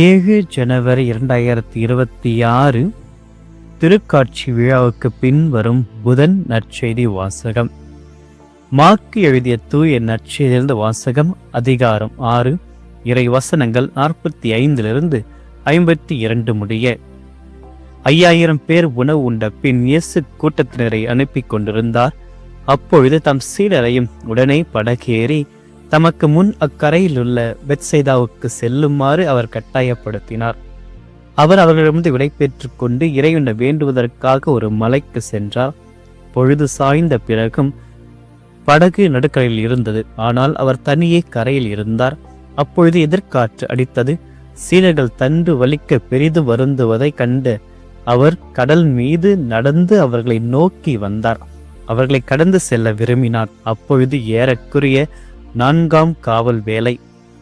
7 ஜனவரி 2026 திருக்காட்சி விழாவுக்கு பின் வரும் புதன் நற்செய்தி வாசகம். மார்க்கு எழுதிய தூய நற்செய்தியிலிருந்து வாசகம். அதிகாரம் 6, இறை வசனங்கள் 45 52 முடிய. 5000 பேர் உணவு உண்ட பின் இயேசு கூட்டத்தினரை அனுப்பி கொண்டிருந்தார். அப்பொழுது தம் சீடரையும் உடனே படகேறி தமக்கு முன் அக்கரையில் உள்ள பெத்சைதாவுக்கு செல்லுமாறு அவர் கட்டாயப்படுத்தினார். அவர் அவர்களிடமிருந்து விடை பெற்றுக் கொண்டு இறைவனை வேண்டுவதற்காக ஒரு மலைக்கு சென்றார். பொழுது சாய்ந்த பிறகும் படகு நடுக்கரையில் இருந்தது. ஆனால் அவர் தனியே கரையில் இருந்தார். அப்பொழுது எதிர்காற்று அடித்தது. சீடர்கள் தண்டு வலிக்க பெரிது வருந்துவதை கண்டு அவர் கடல் மீது நடந்து அவர்களை நோக்கி வந்தார். அவர்களை கடந்து செல்ல விரும்பினார். அப்பொழுது ஏறக்குறைய 4ஆம் காவல் வேளை.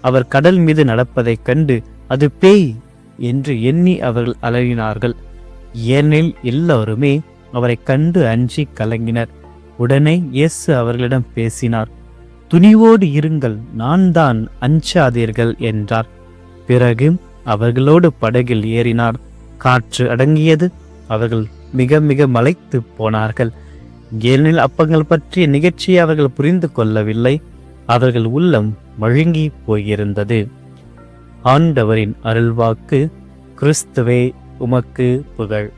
அவர் கடல் மீது நடப்பதைக் கண்டு அது பேய் என்று எண்ணி அவர்கள் அலறினார்கள். ஏனெனில் எல்லோருமே அவரை கண்டு அஞ்சி கலங்கினர். உடனே இயேசு அவர்களிடம் பேசினார். துணிவோடு இருங்கள், நான் தான், அஞ்சாதீர்கள் என்றார். பிறகு அவர்களோடு படகில் ஏறினார். காற்று அடங்கியது. அவர்கள் மிக மிக மலைத்து போனார்கள். ஏனெனில் அப்பங்கள் பற்றிய நிகழ்ச்சியை அவர்கள் புரிந்து கொள்ளவில்லை. அவர்கள் உள்ளம் மழுங்கி போயிருந்தது. ஆண்டவரின் அருள்வாக்கு. கிறிஸ்துவே உமக்கு புகழ்.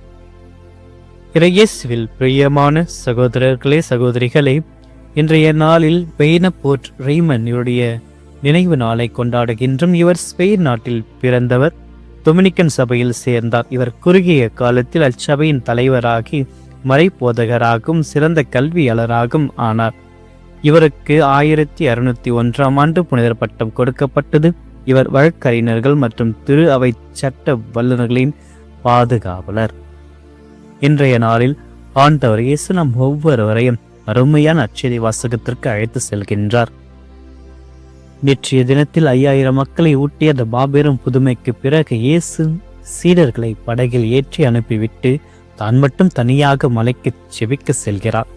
இயேசுவில் பிரியமான சகோதரர்களே, சகோதரிகளே, இன்றைய நாளில் பெய்னபோர்ட் ரெய்மன் இவருடைய நினைவு நாளை கொண்டாடுகின்றோம். இவர் ஸ்பெயின் நாட்டில் பிறந்தவர். டொமினிக்கன் சபையில் சேர்ந்தார். இவர் குறுகிய காலத்தில் அச்சபையின் தலைவராகி மறைபோதகராகவும் சிறந்த கல்வியாளராகவும் ஆனார். இவருக்கு 1601ஆம் ஆண்டு புனிதர் பட்டம் கொடுக்கப்பட்டது. இவர் வழக்கறிஞர்கள் மற்றும் திரு அவை சட்ட வல்லுநர்களின் பாதுகாவலர். இன்றைய நாளில் ஆண்டவர் இயேசு நம் ஒவ்வொருவரையும் அருமையான நற்செய்தி வாசகத்திற்கு அழைத்து செல்கின்றார். நேற்றைய தினத்தில் 5000 மக்களை ஊட்டிய அந்த மாபெரும் புதுமைக்கு பிறகு இயேசு சீடர்களை படகில் ஏற்றி அனுப்பிவிட்டு தான் மட்டும் தனியாக மலைக்கு செபிக்க செல்கிறார்.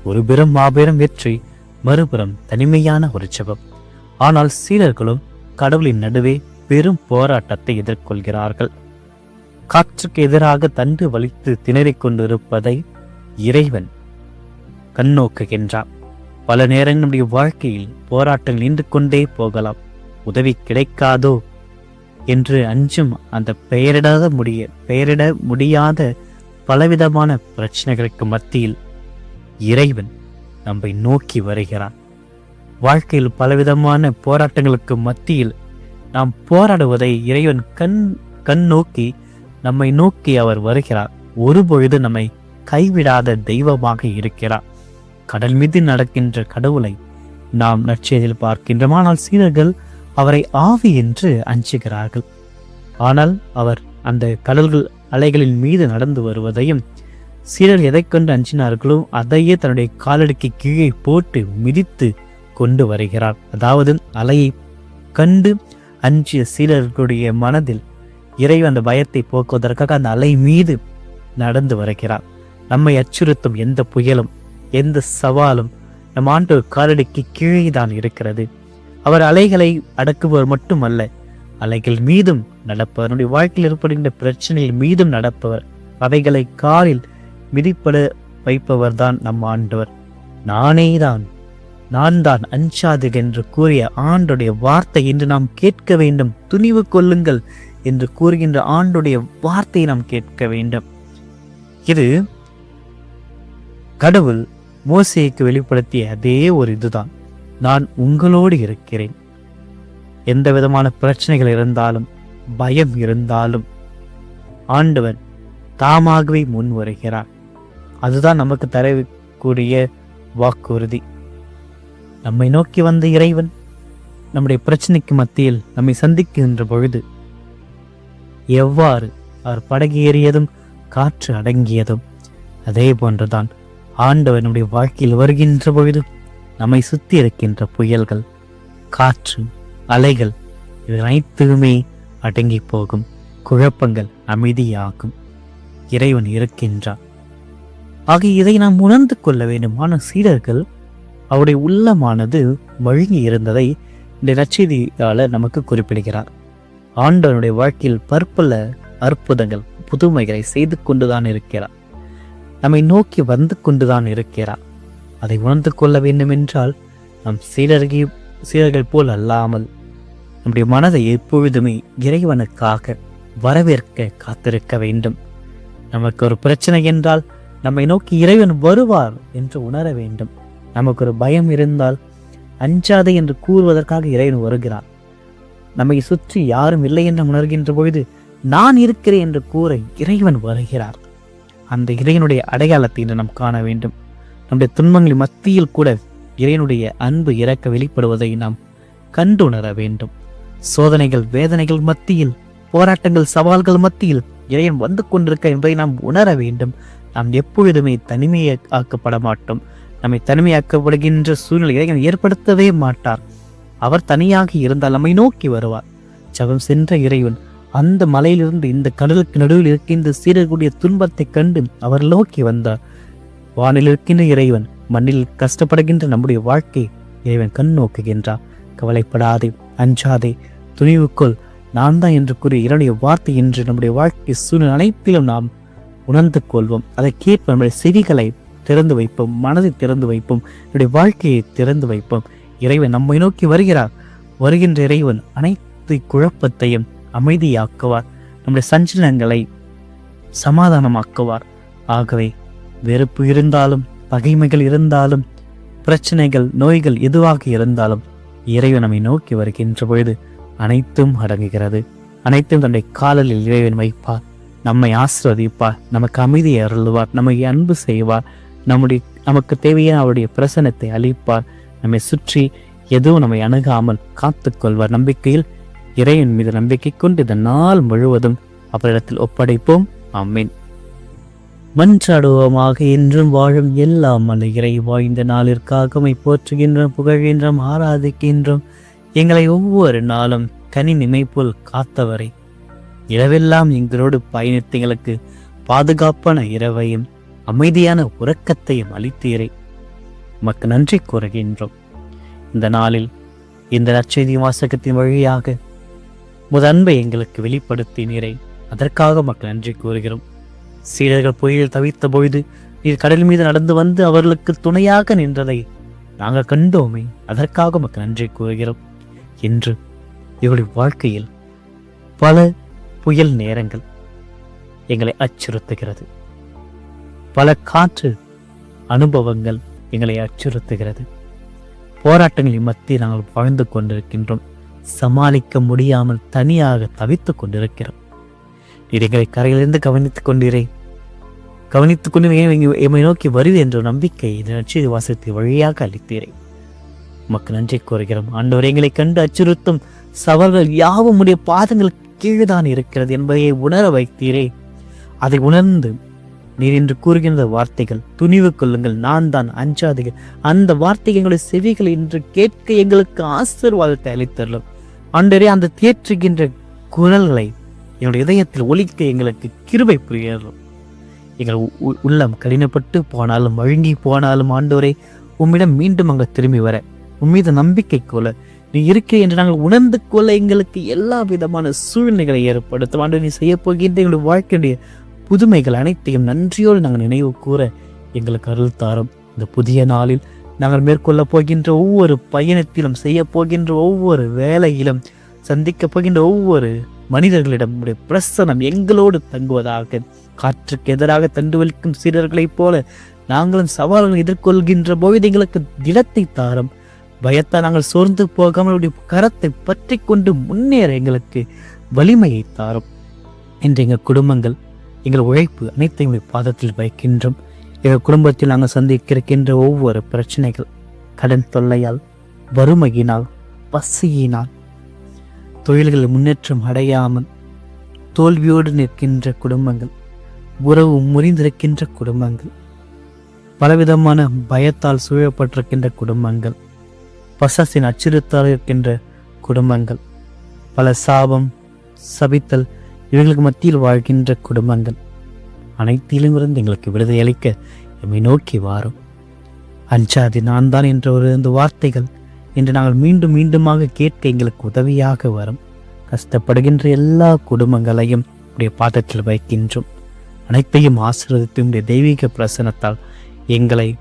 ஒருபுறம் மாபெரும் வெற்றி, மறுபுறம் தனிமையான ஒரு ஜெபம். ஆனால் சீடர்களும் கடவுளின் நடுவே பெரும் போராட்டத்தை எதிர்கொள்கிறார்கள். காற்றுக்கு எதிராக தண்டு வலித்து திணறிக் கொண்டிருப்பதை இறைவன் கண்ணோக்குகின்றார். பல நேரங்கள் நம்முடைய வாழ்க்கையில் போராட்டங்கள் நின்று கொண்டே போகலாம். உதவி கிடைக்காதோ என்று அஞ்சும் அந்த பெயரிட முடியாத பலவிதமான பிரச்சனைகளுக்கு மத்தியில் இறைவன் நம்மை நோக்கி வருகிறார். வாழ்க்கையில் பலவிதமான போராட்டங்களுக்கு மத்தியில் நாம் போராடுவதை இறைவன் கண் நோக்கி நம்மை நோக்கி அவர் வருகிறார். ஒருபொழுது நம்மை கைவிடாத தெய்வமாக இருக்கிறார். கடல் மீது நடக்கின்ற கடவுளை நாம் நற்செய்தியில் பார்க்கின்றோம். ஆனால் சீடர்கள் அவரை ஆவி என்று அஞ்சுகிறார்கள். ஆனால் அவர் அந்த கடல்கள் அலைகளின் மீது நடந்து வருவதையும் சீடர்கள் எதை கொண்டு அஞ்சினார்களோ அதையே தன்னுடைய காலடிக்கு கீழே போட்டு மிதித்து கொண்டு வருகிறார். அதாவது அலையை கண்டு அஞ்சிய சீடர்களுடைய மனதில் இறைவன் அந்த பயத்தை போக்குவதற்காக அந்த அலை மீது நடந்து வருகிறார். நம்மை அச்சுறுத்தும் எந்த புயலும் எந்த சவாலும் நம் ஆண்டவர் காலடிக்கு கீழே தான் இருக்கிறது. அவர் அலைகளை அடக்குபவர் மட்டுமல்ல, அலைகள் மீதும் நடப்பவர். நம்முடைய வாழ்க்கையில் ஏற்படுகின்ற பிரச்சனைகள் மீதும் நடப்பவர். அவைகளை காலில் மிதிப்பட வைப்பவர் தான் நம் ஆண்டவர். நான் தான், அஞ்சாது என்று கூறிய ஆண்டுடைய வார்த்தை என்று நாம் கேட்க வேண்டும். துணிவு கொள்ளுங்கள் என்று கூறுகின்ற ஆண்டுடைய வார்த்தையை நாம் கேட்க வேண்டும். இது கடவுள் மோசேக்கு வெளிப்படுத்திய அதே ஒரு இதுதான். நான் உங்களோடு இருக்கிறேன். எந்த விதமான பிரச்சனைகள் இருந்தாலும் பயம் இருந்தாலும் ஆண்டவர் தாமாகவே முன் வருகிறார். அதுதான் நமக்கு தரக்கூடிய வாக்குறுதி. நம்மை நோக்கி வந்த இறைவன் நம்முடைய பிரச்சனைக்கு மத்தியில் நம்மை சந்திக்கின்ற பொழுது எவ்வாறு அவர் படகு ஏறியதும் காற்று அடங்கியதும் அதே போன்றுதான் ஆண்டவர் நம்முடைய வாழ்க்கையில் வருகின்ற பொழுது நம்மை சுத்தி இருக்கின்ற புயல்கள், காற்று, அலைகள் இவை அனைத்துமே அடங்கி போகும். குழப்பங்கள் அமைதியாகும். இறைவன் இருக்கின்றார். ஆக இதை நாம் உணர்ந்து கொள்ள வேண்டும். ஆனால் சீடர்கள் அவருடைய உள்ளமானது மழுங்கி இருந்ததை இந்த நற்செய்தியாளர் நமக்கு குறிப்பிடுகிறார். ஆண்டவனுடைய வாழ்க்கையில் பற்பல அற்புதங்கள் புதுமைகளை செய்து கொண்டுதான் இருக்கிறார். நம்மை நோக்கி வந்து கொண்டுதான் இருக்கிறார். அதை உணர்ந்து கொள்ள வேண்டும் என்றால் நம் சீடர்கள் போல் அல்லாமல் நம்முடைய மனதை எப்பொழுதுமே இறைவனுக்காக வரவேற்க காத்திருக்க வேண்டும். நமக்கு ஒரு பிரச்சனை என்றால் நம்மை நோக்கி இறைவன் வருவார் என்று உணர வேண்டும். நமக்கு ஒரு பயம் இருந்தால் அஞ்சாதே என்று கூறுவதற்காக இறைவன் வருகிறார். நம்மை சுற்றி யாரும் இல்லை என்று உணர்கின்ற பொழுது நான் இருக்கிறேன் என்று கூற இறைவன் வருகிறார். அந்த இறைவனுடைய அடையாளத்தை இன்று நாம் காண வேண்டும். நம்முடைய துன்பங்களின் மத்தியில் கூட இறைவனுடைய அன்பு இறக்க வெளிப்படுவதை நாம் கண்டுணர வேண்டும். சோதனைகள் வேதனைகள் மத்தியில், போராட்டங்கள் சவால்கள் மத்தியில் இறைவன் வந்து கொண்டிருக்க என்பதை நாம் உணர வேண்டும். நாம் எப்பொழுதுமே தனிமையை ஆக்கப்பட மாட்டோம். நம்மை தனிமையாக்கப்படுகின்ற சூழ்நிலை இறைவன் ஏற்படுத்தவே மாட்டார். அவர் தனியாக இருந்தால் நம்மை நோக்கி வருவார். ஜெபம் சென்ற இறைவன் அந்த மலையிலிருந்து இந்த கடலுக்கு நடுவில் இருக்கின்ற சீடர்களுடைய துன்பத்தை கண்டு அவர் நோக்கி வந்தார். வானில் இருக்கின்ற இறைவன் மண்ணில் கஷ்டப்படுகின்ற நம்முடைய வாழ்க்கை இறைவன் கண் நோக்குகின்றார். கவலைப்படாதே, அஞ்சாதே, துணிவுக்குள் நான் தான் என்று கூறிய இறைவனுடைய வார்த்தை என்று நம்முடைய வாழ்க்கை சூழ்நிலை அனைத்திலும் நாம் உணர்ந்து கொள்வோம். அதை கேட்போம். நம்முடைய செவிகளை திறந்து வைப்போம், மனதை திறந்து வைப்போம், நம்முடைய வாழ்க்கையை திறந்து வைப்போம். இறைவன் நம்மை நோக்கி வருகிறார். வருகின்ற இறைவன் அனைத்து குழப்பத்தையும் அமைதியாக்குவார். நம்முடைய சஞ்சலங்களை சமாதானமாக்குவார். ஆகவே வெறுப்பு இருந்தாலும், பகைமைகள் இருந்தாலும், பிரச்சனைகள் நோய்கள் எதுவாக இருந்தாலும் இறைவன் நம்மை நோக்கி வருகின்ற பொழுது அனைத்தும் அடங்குகிறது. அனைத்தும் தன்னுடைய காலில் இறைவன் வைப்பார். நம்மை ஆசீர்வதிப்பார், நமக்கு அமைதியை அருள்வார், நம்மை அன்பு செய்வார், நமக்கு தேவையான அவருடைய பிரசன்னத்தை அளிப்பார். நம்மை சுற்றி எதுவும் நம்மை அணுகாமல் காத்துக்கொள்வார். நம்பிக்கையில் இறைவன் மீது நம்பிக்கை கொண்டு இந்த நாள் முழுவதும் அவரிடத்தில் ஒப்படைப்போம். ஆமென். மன்றாடுவோமாக. என்றும் வாழும் எல்லாம் அல்ல இறைவா, இந்த நாளிற்காக உம்மை போற்றுகின்றோம், புகழ்கின்றோம், ஆராதிக்கின்றோம். எங்களை ஒவ்வொரு நாளும் கனி நினைப்போல் காத்தவரை, இரவெல்லாம் எங்களோடு பயணித்து எங்களுக்கு பாதுகாப்பான இரவையும் அமைதியான உறக்கத்தையும் அளித்தீரே, உமக்கு நன்றி கூறுகின்றோம். இந்த நாளில் இந்த நற்செய்தி வாசகத்தின் வழியாக உமது அன்பை எங்களுக்கு வெளிப்படுத்தினீரே, அதற்காக உமக்கு நன்றி கூறுகிறோம். சீடர்கள் புயலில் தவித்த பொழுது நீர் கடல் மீது நடந்து வந்து அவர்களுக்கு துணையாக நின்றதை நாங்கள் கண்டோமே, அதற்காக உமக்கு நன்றி கூறுகிறோம். இன்று இவருடைய வாழ்க்கையில் பல புயல் நேரங்கள் எங்களை அச்சுறுத்துகிறது. பல காற்று அனுபவங்கள் எங்களை அச்சுறுத்துகிறது. போராட்டங்களின் மத்தியில் நாங்கள் வாழ்ந்து கொண்டிருக்கின்றோம். சமாளிக்க முடியாமல் தனியாக தவித்துக் கொண்டிருக்கிறோம். நீர் எங்களை கரையிலிருந்து கவனித்துக் கொண்டீரே, கவனித்துக் கொண்டு எம்மை நோக்கி வருது என்ற நம்பிக்கை இந்த நற்செய்தி வாசகத்தை வழியாக அளித்தீரே, உமக்கு நன்றி கூறுகிறோம். ஆண்டவர், எங்களை கண்டு அச்சுறுத்தும் சவால்கள் யாவும் உடைய பாதங்கள் கீழ்தான் இருக்கிறது என்பதை உணர வைத்தீரே. அதை உணர்ந்து நீர் என்று கூறுகின்ற வார்த்தைகள், துணிவு கொள்ளுங்கள், நான் தான், அஞ்சாதீர்கள், அந்த வார்த்தைகள் எங்களுடைய செவிகள் இன்று கேட்க எங்களுக்கு ஆசீர்வாதத்தை அளித்தருளும். ஆண்டவரே, அந்த தேற்றுகின்ற குரல்களை எங்களுடைய இதயத்தில் ஒலிக்க எங்களுக்கு கிருபை புரியலும். எங்கள் உள்ளம் கடினப்பட்டு போனாலும், வழுங்கி போனாலும், ஆண்டவரே, உம்மிடம் மீண்டும் அங்கே திரும்பி வர, உம்மீது நம்பிக்கை கொள்ள, நீ இருக்க என்று நாங்கள் உணர்ந்து கொள்ள எங்களுக்கு எல்லா விதமான சூழ்நிலைகளை ஏற்படுத்தும். ஆண்டு நீ செய்ய போகின்ற எங்களுடைய வாழ்க்கையுடைய புதுமைகள் அனைத்தையும் நன்றியோடு நாங்கள் நினைவு கூற எங்களுக்கு அருள் தாரும். இந்த புதிய நாளில் நாங்கள் மேற்கொள்ள போகின்ற ஒவ்வொரு பயணத்திலும், செய்ய போகின்ற ஒவ்வொரு வேலையிலும், சந்திக்க போகின்ற ஒவ்வொரு மனிதர்களிடம் உடைய பிரசனம் எங்களோடு தங்குவதாக. காற்றுக்கு எதிராக தண்டு வலிக்கும் சீடர்களைப் போல நாங்களும் சவால்களை எதிர்கொள்கின்ற பொழுது எங்களுக்கு திடத்தை தாரும். பயத்தால் நாங்கள் சோர்ந்து போகாமல் உடைய கரத்தை பற்றி கொண்டு முன்னேற எங்களுக்கு வலிமையை தாரும். இன்று எங்கள் குடும்பங்கள், எங்கள் உழைப்பு அனைத்தையும் பாதத்தில் வைக்கின்றோம். எங்கள் குடும்பத்தில் நாங்கள் சந்திக்கின்ற ஒவ்வொரு பிரச்சனைகள், கடன் தொல்லையால், வறுமையினால், பசியினால், தொழில்கள் முன்னேற்றம் அடையாமல் தோல்வியோடு நிற்கின்ற குடும்பங்கள், உறவு முறிந்திருக்கின்ற குடும்பங்கள், பலவிதமான பயத்தால் சூழப்பட்டிருக்கின்ற குடும்பங்கள், பசசின் அச்சுறுத்தல் இருக்கின்ற குடும்பங்கள், பல சாபம் சபித்தல் இவர்களுக்கு மத்தியில் வாழ்கின்ற குடும்பங்கள் அனைத்திலும் இருந்து எங்களுக்கு விடுதலை அளிக்க எம்மை நோக்கி வாரும். அஞ்சாதி நான் தான் என்ற இந்த வார்த்தைகள் இன்று நாங்கள் மீண்டும் மீண்டுமாக கேட்க எங்களுக்கு உதவியாக வரும். கஷ்டப்படுகின்ற எல்லா குடும்பங்களையும் உடைய பாதத்தில் வைக்கின்றோம். அனைத்தையும் ஆசீர்வதித்து உடைய தெய்வீக பிரசனத்தால் எங்களை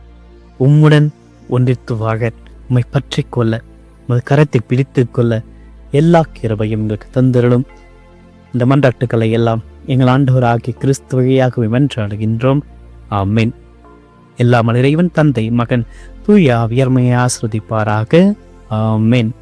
உம்முடன் ஒன்றித்து வாழ, உம்மை பற்றி கொள்ள, உமது கரத்தை பிடித்து கொள்ள எல்லா கிருபையும் எங்களுக்கு தந்திரலும். இந்த மன்றாட்டுக்களை எல்லாம் எங்கள் ஆண்டவராகிய கிறிஸ்து வழியாக வென்றாடுகின்றோம். ஆமென். எல்லா இறைவன் தந்தை, மகன், தூய ஆவியார் ஆசிர்வதிப்பாராக. ஆமென்.